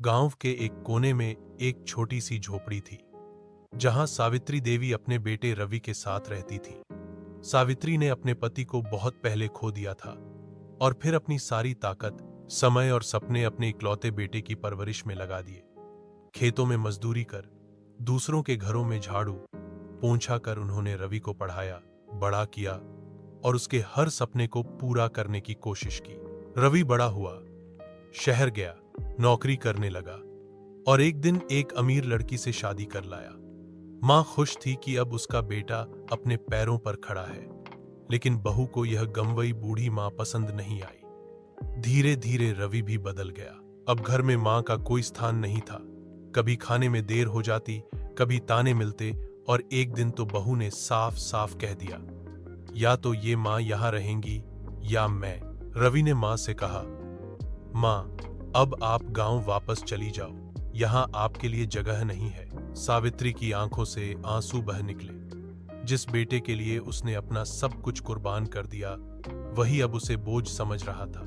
गांव के एक कोने में एक छोटी सी झोपड़ी थी, जहां सावित्री देवी अपने बेटे रवि के साथ रहती थी। सावित्री ने अपने पति को बहुत पहले खो दिया था और फिर अपनी सारी ताकत, समय और सपने अपने इकलौते बेटे की परवरिश में लगा दिए। खेतों में मजदूरी कर, दूसरों के घरों में झाड़ू पोंछा कर उन्होंने रवि को पढ़ाया, बड़ा किया और उसके हर सपने को पूरा करने की कोशिश की। रवि बड़ा हुआ, शहर गया, नौकरी करने लगा और एक दिन एक अमीर लड़की से शादी कर लाया। मां खुश थी कि अब उसका बेटा अपने पैरों पर खड़ा है, लेकिन बहू को यह गमवई बूढ़ी मां पसंद नहीं आई। धीरे धीरे रवि भी बदल गया। अब घर में मां का कोई स्थान नहीं था। कभी खाने में देर हो जाती, कभी ताने मिलते और एक दिन तो बहू ने साफ साफ कह दिया, या तो ये मां यहां रहेंगी या मैं। रवि ने मां से कहा, मां, अब आप गांव वापस चली जाओ, यहां आपके लिए जगह नहीं है। सावित्री की आंखों से आंसू बह निकले। जिस बेटे के लिए उसने अपना सब कुछ कुर्बान कर दिया, वही अब उसे बोझ समझ रहा था।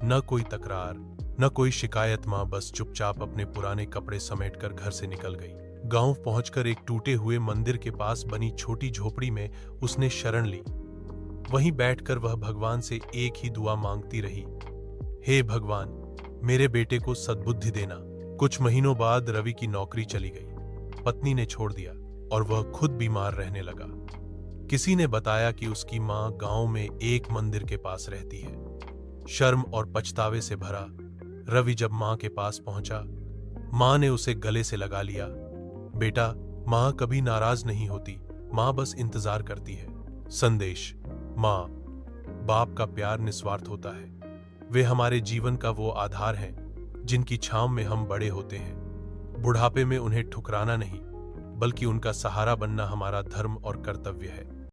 न कोई तकरार, न कोई शिकायत। मां बस चुपचाप अपने पुराने कपड़े समेटकर घर से निकल गई। गांव पहुंचकर एक टूटे हुए मंदिर के पास बनी छोटी झोपड़ी में उसने शरण ली। वहीं बैठकर वह भगवान से एक ही दुआ मांगती रही, हे भगवान, मेरे बेटे को सद्बुद्धि देना। कुछ महीनों बाद रवि की नौकरी चली गई, पत्नी ने छोड़ दिया और वह खुद बीमार रहने लगा। किसी ने बताया कि उसकी मां गांव में एक मंदिर के पास रहती है। शर्म और पछतावे से भरा रवि जब मां के पास पहुंचा, मां ने उसे गले से लगा लिया। बेटा, मां कभी नाराज नहीं होती, मां बस इंतजार करती है। संदेश: मां बाप का प्यार निस्वार्थ होता है। वे हमारे जीवन का वो आधार हैं जिनकी छांव में हम बड़े होते हैं। बुढ़ापे में उन्हें ठुकराना नहीं, बल्कि उनका सहारा बनना हमारा धर्म और कर्तव्य है।